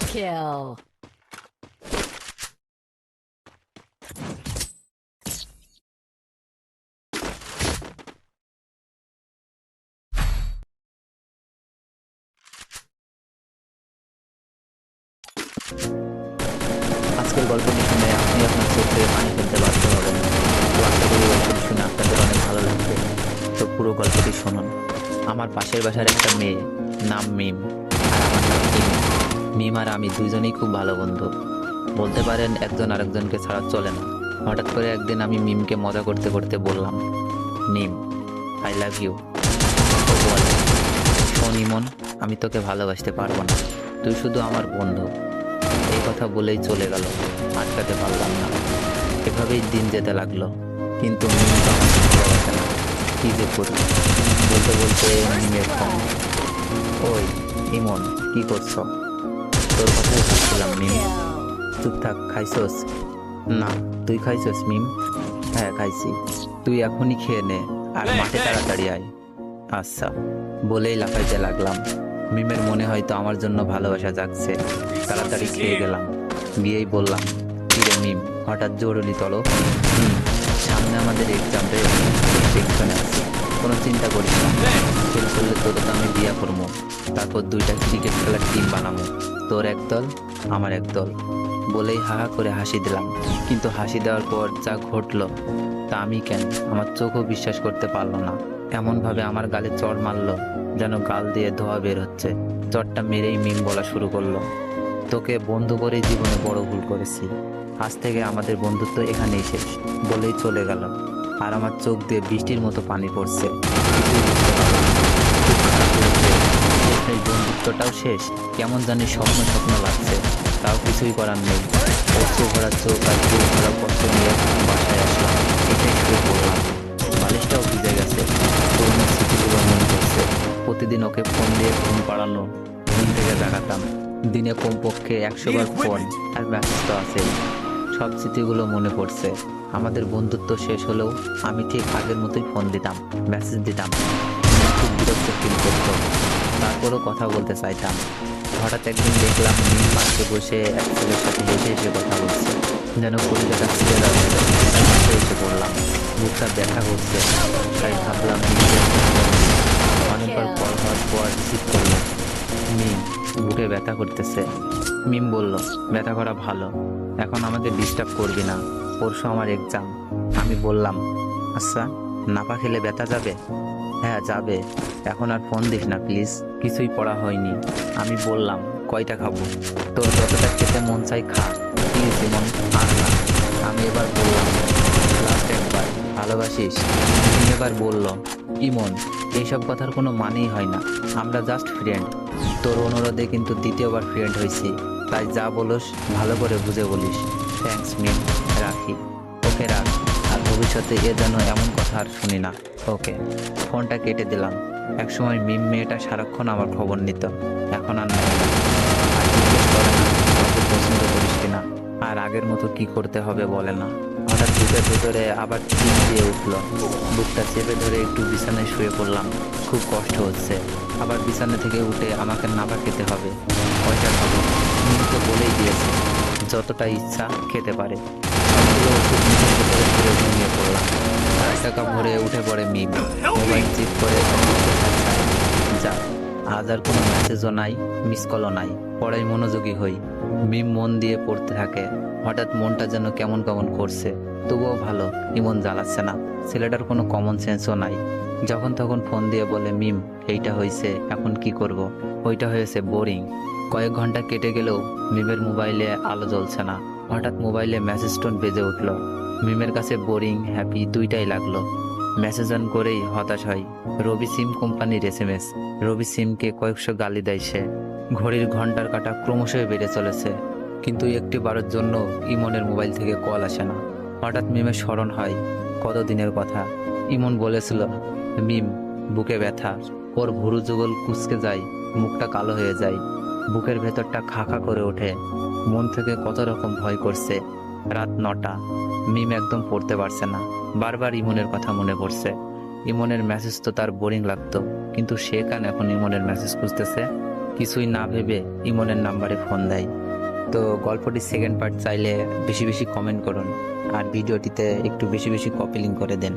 kill. আজকের গল্পটি শুনে আপনি আপনার চোখ থেকে পানি ফেলতে বাধ্য হবেন। তো আশা করি গল্পটি শুনে আপনাদের অনেক ভালো লাগবে। তো পুরো গল্পটি শুনুন। আমার পাশের বাসার একটা মেয়ে, নাম মিম, আর আমার নাম ইম। মিম আর আমি দুইজনেই খুব ভালো বন্ধু, বলতে পারেন একজন আরেকজনকে ছাড়া চলে না। হঠাৎ করে একদিন আমি মিমকে মজা করতে করতে বললাম, মিম, আই লাভ ইউ। ও বলে, শোন ইমন, আমি তোকে ভালোবাসতে পারবো না, তুই শুধু আমার বন্ধু। এই কথা বলেই চলে গেল, আটকাতে পারলাম না। এভাবেই দিন যেতে লাগলো, কিন্তু মিম তো আমাকে ভালোবাসে না। কি যে করি, বলতে বলতে মিমের ফোন। ওই ইমন, কি করছো? তোর কথাই ভাবছিলাম মিম। চুপ থাক, খাইছস? না, তুই খাইছস মিম? হ্যাঁ খাইছি। তুই এখনই খেয়ে নে, আর মাঠে তাড়াতাড়ি আয়। আচ্ছা, বলেই লাফাইতে লাগলাম। মিমের মনে হয়তো আমার জন্য ভালোবাসা জাগছে। তাড়াতাড়ি খেয়ে গেলাম, গিয়েই বললাম, কিরে মিম, হঠাৎ জরুরি তলব? সামনে আমাদের এক্সাম রে, টেনশনে আছি। কোনো চিন্তা করিস না, ফেল করলে তোর তো আমি বিয়া করবো, তারপর 2টা ক্রিকেট খেলার টিম বানাবো, তোর এক দল আমার এক দল। বলেই হাহা করে হাসি দিলাম। কিন্তু হাসি দেওয়ার পর যা ঘটলো তা আমি কেন আমার চোখও বিশ্বাস করতে পারলো না। এমনভাবে আমার গালে চড় মারলো যেন গাল দিয়ে ধোয়া বের হচ্ছে। চড়টা মেরেই মিম বলা শুরু করলো, তোকে বন্ধু করে জীবনে বড় ভুল করেছি, আজ থেকে আমাদের বন্ধুত্ব এখানেই শেষ। বলেই চলে গেল, আর আমার চোখ দিয়ে বৃষ্টির মতো পানি পড়ছে। কিছুই বুঝতে পারলাম না, খুব খারাপ লাগছে। এই বন্ধুত্বটাও শেষ, কেমন জানি স্বপ্ন স্বপ্ন লাগছে। তাও কিছুই করার নেই। অশ্রু ভরা চোখ আর বুক ভরা কষ্ট নিয়ে বাসায় আসলাম, এটাই শুয়ে পড়লাম। বালিশটাও ভিজে গেছে, পুরোনো স্মৃতিগুলো মনে পড়ছে। প্রতিদিন ওকে ফোন দিয়ে ঘুম পাড়ানো, ঘুম থেকে জাগাতাম। দিনে কমপক্ষে 100 বার ফোন আর মেসেজ তো আছেই। সব স্মৃতিগুলো মনে পড়ছে। আমাদের বন্ধুত্ব শেষ হলেও আমি ঠিক আগের মতোই ফোন দিতাম, মেসেজ দিতাম। খুব বিরক্ত ফিল করতো, তারপরও কথা বলতে চাইতাম। হঠাৎ একদিন দেখলাম মিম পাশে বসে এক ছেলের সাথে হেসে হেসে কথা বলছে, যেন কলিজাটা ছিঁড়ে দেওয়া হলো। পাশে এসে পড়লাম, বুকটা ব্যথা করছে। তাই ভাবলাম অনেকবার কল হওয়ার পর রিসিভ করলো। মিম, বুকে ব্যথা করতেছে। মিম বলল, ব্যথা করা ভালো, এখন আমাকে ডিস্টার্ব করবি না, পরশু আমার এক্সাম। আমি বললাম, আচ্ছা, নাপা খেলে ব্যথা যাবে? হ্যাঁ যাবে, এখন আর ফোন দিস না প্লিজ, কিছুই পড়া হয়নি। আমি বললাম, কয়টা খাবো? তোর যতটা খেতে মন চাই খা, প্লিজ মন, আর না। আমি এবার বললাম, লাস্ট একবার, ভালোবাসিস? তুমি এবার বলল, ইমন, এইসব কথার কোনো মানেই হয় না, আমরা জাস্ট ফ্রেন্ড। তোর অনুরোধে কিন্তু দ্বিতীয়বার ফ্রেন্ড হয়েছি, তাই যা বলোস ভালো করে বুঝে বলিস। থ্যাঙ্কস মিম, রাখি। ওকে রাখ, আর ভবিষ্যতে এ যেন এমন কথা আর শুনি না। ওকে। ফোনটা কেটে দিলাম। একসময় মিম মেয়েটা সারাক্ষণ আমার খবর নিত, এখন আর নেয় না। আর জিজ্ঞেস করে না আমাকে পছন্দ করিস কিনা, আর আগের মতো কি করতে হবে বলে না। হঠাৎ বুকের ভেতরে আবার চিন দিয়ে উঠলো, বুকটা চেপে ধরে একটু বিছানায় শুয়ে পড়লাম। খুব কষ্ট হচ্ছে। আবার বিছানা থেকে উঠে আমাকে নাপা খেতে হবে। কয়টা খাবো? মিম তো বলেই দিয়েছে যতটা ইচ্ছা খেতে পারে। সবগুলো ওষুধ মুখের ভেতরে ফিরে ঘুমিয়ে পড়লাম। 1 টাকা ভরে উঠে পড়ে মিম, মোবাইল চেক করে যা, আজ আর কোনো মেসেজও নাই, মিস কলও নাই। পড়াই মনোযোগী হই। মিম মন দিয়ে পড়তে থাকে। হঠাৎ মনটা যেন কেমন কেমন করছে, তবুও ভালো, ইমন জ্বালাচ্ছে না। ছেলেটার কোনো কমন সেন্সও নাই। যখন তখন ফোন দিয়ে বলে, মিম, এইটা হয়েছে, এখন কি করব? ওইটা হয়েছে, বোরিং। কয়েক ঘন্টা কেটে গেলেও মিমের মোবাইলে আলো জ্বলছে না। হঠাৎ মোবাইলে মেসেজ টোন বেজে উঠল। মিমের কাছে বোরিং হ্যাপি দুইটাই লাগলো। মেসেজ অন করেই হতাশ হয়। রবি সিম কোম্পানির SMS। রবি সিমকে কয়েকশো গালি দেয় সে। ঘড়ির ঘন্টার কাঁটা ক্রমশই বেড়ে চলেছে, কিন্তু একটি বারের জন্য ইমনের মোবাইল থেকে কল আসে না। হঠাৎ মিমের স্মরণ হয় কতদিনের কথা। ইমন বলেছিল, মিম, বুকে ব্যথা। ওর ভুরু যুগল কুঁচকে যায়, মুখটা কালো হয়ে যায়, বুকের ভেতরটা খা খা করে ওঠে। মন থেকে কত রকম ভয় করছে। রাত 9টা, মিম একদম পড়তে পারছে না। বারবার ইমনের কথা মনে পড়ছে। ইমনের মেসেজ তো তার বোরিং লাগতো, কিন্তু সে কেন এখন ইমনের মেসেজ খুঁজতেছে? কিছুই না ভেবে ইমনের নাম্বারে ফোন দেয়। তো গল্পটির সেকেন্ড পার্ট চাইলে বেশি বেশি কমেন্ট করুন আর ভিডিওটিতে একটু বেশি বেশি কপি লিঙ্ক করে দেন।